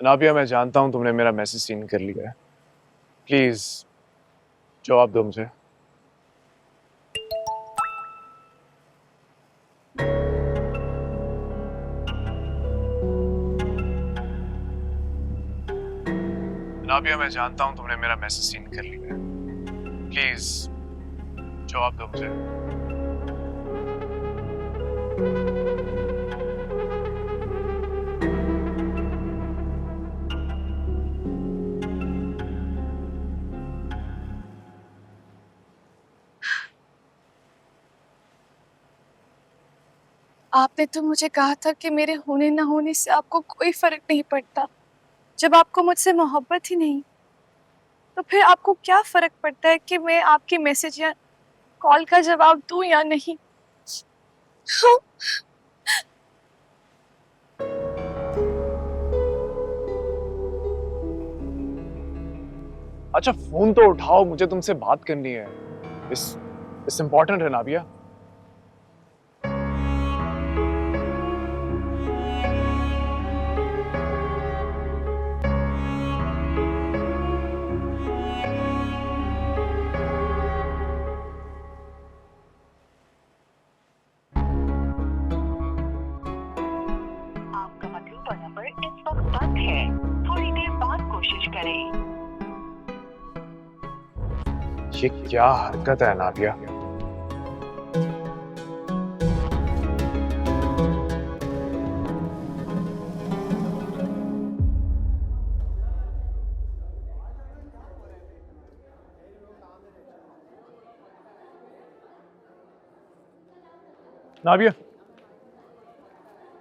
नाबिया, मैं जानता हूँ तुमने मेरा मैसेज सीन कर लिया है। प्लीज जवाब दो मुझे। नाबिया, मैं जानता हूँ तुमने मेरा मैसेज सीन कर लिया है। प्लीज जवाब दो मुझे। आपने तो मुझे कहा था कि मेरे होने ना होने से आपको कोई फर्क नहीं पड़ता। जब आपको मुझसे मोहब्बत ही नहीं, तो फिर आपको क्या फर्क पड़ता है कि मैं आपके मैसेज या कॉल का जवाब दूं या नहीं? अच्छा फोन तो उठाओ, मुझे तुमसे बात करनी है। इस इम्पोर्टेंट है नाबिया। आपका मतलूबा नंबर इस वक्त बंद है। थोड़ी देर बाद कोशिश करें। ये क्या हरकत है नाबिया? नाबिया,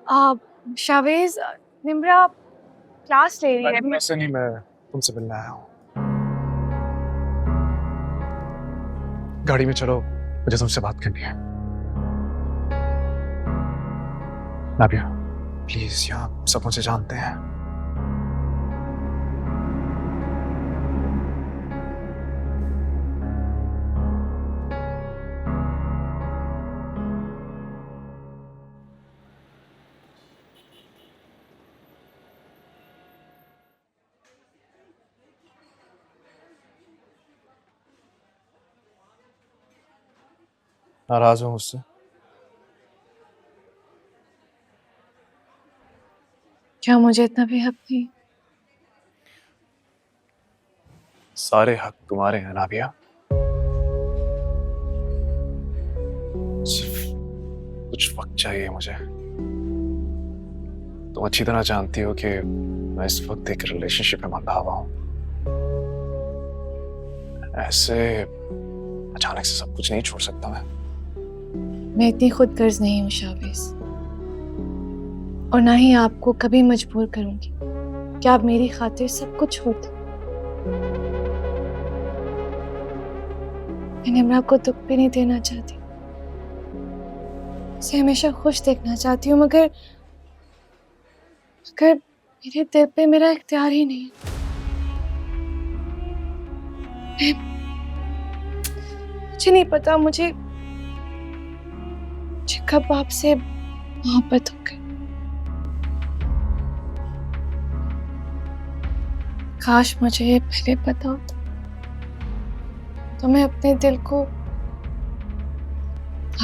आप शावेज, निम्रा क्लास ले रही है। ऐसे नहीं, मैं तुमसे मिलने आया हूँ। गाड़ी में चलो, मुझे तुमसे बात करनी है। नाबिया प्लीज, यहाँ सब मुझे जानते हैं। नाराज हो मुझसे? क्या मुझे इतना भी हक नहीं? सारे हक तुम्हारे हैं नाबिया। सिर्फ कुछ वक्त चाहिए मुझे। तुम अच्छी तरह जानती हो कि मैं इस वक्त एक रिलेशनशिप में बंधा हुआ हूं। ऐसे अचानक से सब कुछ नहीं छोड़ सकता मैं इतनी खुदगर्ज नहीं हूँ शावेज, और ना ही आपको कभी मजबूर करूंगी कि आप मेरी खातिर सब कुछ छोड़ दें। मैं निम्रा को दुख भी नहीं देना चाहती, उसे हमेशा खुश देखना चाहती हूँ, मगर मेरे दिल पे मेरा इख्तियार ही नहीं है। मुझे नहीं पता मुझे कब आपसे मोहब्बत हो गई। काश मुझे ये पहले पता होता, तो मैं अपने दिल को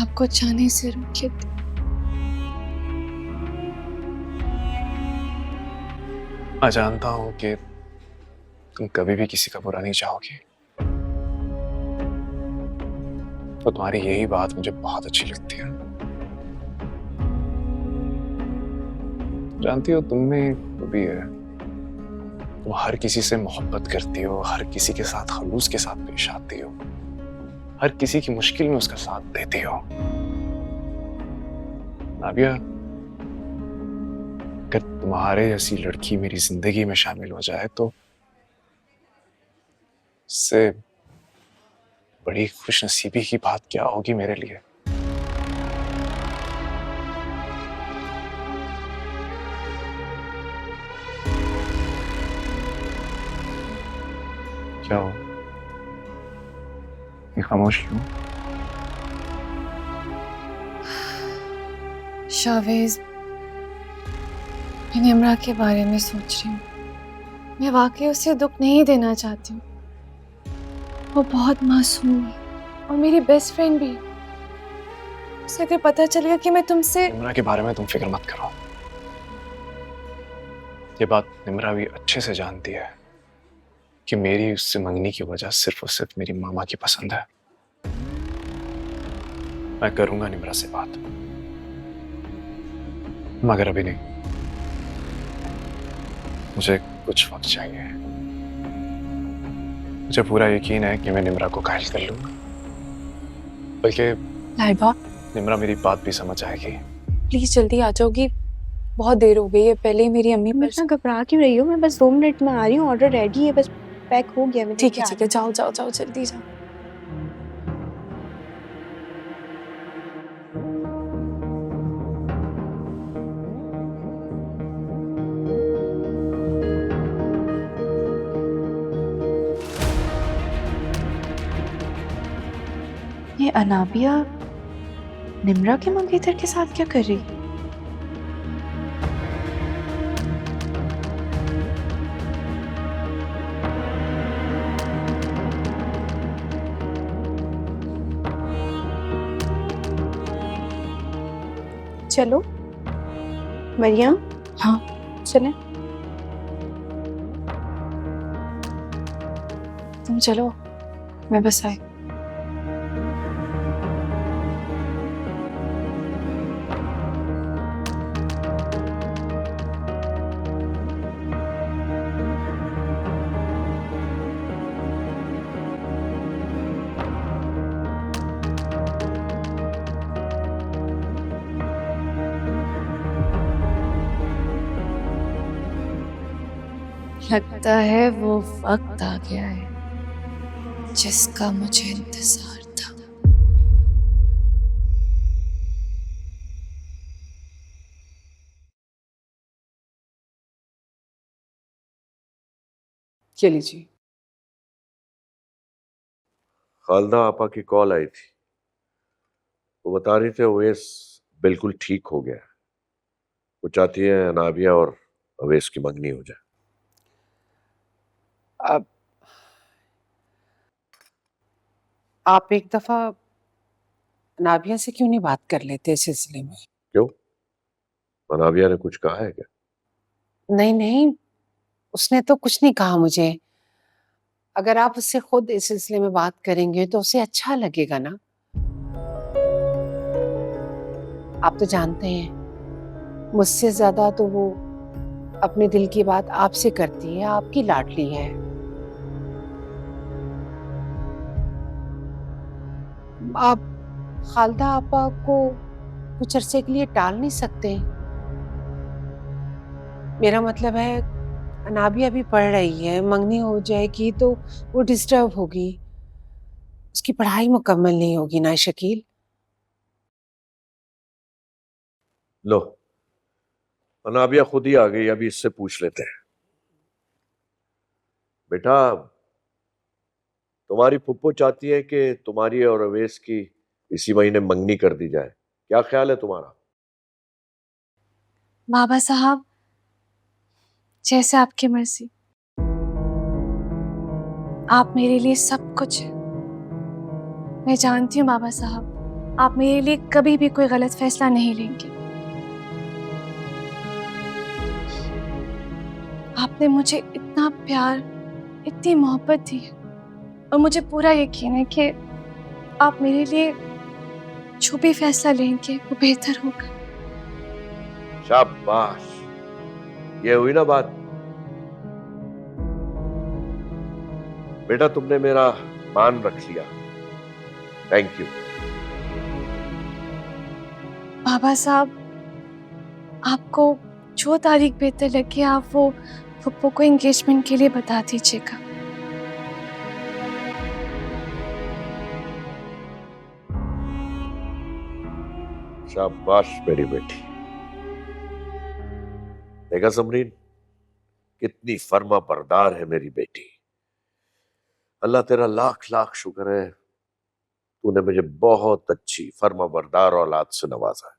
आपको चाहने से रोक लेती। मैं जानता हूं कि तुम कभी भी किसी का बुरा नहीं चाहोगी, तो तुम्हारी यही बात मुझे बहुत अच्छी लगती है। जानती हो, तुम में एक खूबी है, तुम हर किसी से मोहब्बत करती हो, हर किसी के साथ खलूस के साथ पेश आती हो, हर किसी की मुश्किल में उसका साथ देती हो। नाबिया, अगर तुम्हारे जैसी लड़की मेरी जिंदगी में शामिल हो जाए तो इससे बड़ी खुशनसीबी की बात क्या होगी मेरे लिए। क्या हो, ये खामोश क्यों? शावेज, मैं निम्रा के बारे में सोच रही हूँ। मैं वाकई उसे दुख नहीं देना चाहती हूँ। वो बहुत मासूम है और मेरी बेस्ट फ्रेंड भी है। उसे अगर पता चल गया कि मैं तुमसे निम्रा के बारे में तुम फिक्र मत करो। ये बात निम्रा भी अच्छे से जानती है कि मेरी उससे मंगनी की वजह सिर्फ और सिर्फ मेरी मामा की पसंद है। मैं करूंगा निम्रा से बात, मगर अभी नहीं। मुझे कुछ वक्त चाहिए। मुझे पूरा यकीन है कि मैं निम्रा को घायल कर लूंगा, बल्कि लाइबा, निम्रा मेरी बात भी समझ आएगी। प्लीज जल्दी आ जाओगी, बहुत देर हो गई है। पहले ही मेरी अम्मी मैं इतना घबरा क्यों रही हूँ? मैं बस 2 मिनट में आ रही हूँ, ऑर्डर रेडी है, बस पैक हो गया। मैं ठीक है लेके आ ठीक है, जाओ जाओ जाओ जल्दी जाओ। ये अनाबिया निम्रा के मंगेतर के साथ क्या कर रही? चलो मरियम, हाँ चलें। तुम चलो, मैं बस आई। लगता है वो वक्त आ गया है जिसका मुझे इंतजार था। ये लीजिए। खालदा आपा की कॉल आई थी। वो बता रही थे ओवैस बिल्कुल ठीक हो गया है। वो चाहती है अनाबिया और अवैस की मंगनी हो जाए। अब आप एक दफा नाबिया से क्यों नहीं बात कर लेते इस सिलसिले में? क्यों, अनाबिया ने कुछ कहा है क्या? नहीं नहीं, उसने तो कुछ नहीं कहा मुझे। अगर आप उससे खुद इस सिलसिले में बात करेंगे तो उसे अच्छा लगेगा ना। आप तो जानते हैं मुझसे ज्यादा तो वो अपने दिल की बात आपसे करती है, आपकी लाडली है। आप खालदा आपा को कुछ अरसे के लिए टाल नहीं सकते। मेरा मतलब है अनाबिया भी पढ़ रही है, मंगनी हो जाएगी तो वो डिस्टर्ब होगी, उसकी पढ़ाई मुकम्मल नहीं होगी ना शकील। लो, अनाबिया खुद ही आ गई, अभी इससे पूछ लेते हैं। बेटा, तुम्हारी फुप्पो चाहती है कि तुम्हारी और अवैस की इसी महीने मंगनी कर दी जाए। क्या ख्याल है तुम्हारा? बाबा साहब, जैसे आपकी मर्जी। आप मेरे लिए सब कुछ है। मैं जानती हूँ बाबा साहब, आप मेरे लिए कभी भी कोई गलत फैसला नहीं लेंगे। आपने मुझे इतना प्यार, इतनी मोहब्बत दी है और मुझे पूरा यकीन है कि आप मेरे लिए जो भी फैसला लेंगे वो बेहतर होगा। शाबाश, ये हुई ना बात। बेटा, तुमने मेरा मान रख लिया, थैंक यू। बाबा साहब, आपको जो तारीख बेहतर लगे आप वो फुप्पो को एंगेजमेंट के लिए बता दीजिएगा। शाबाश मेरी बेटी। देखा समरीन, कितनी फर्मा बरदार है मेरी बेटी। अल्लाह तेरा लाख लाख शुक्र है, तूने मुझे बहुत अच्छी फर्मा बरदार औलाद से नवाजा है।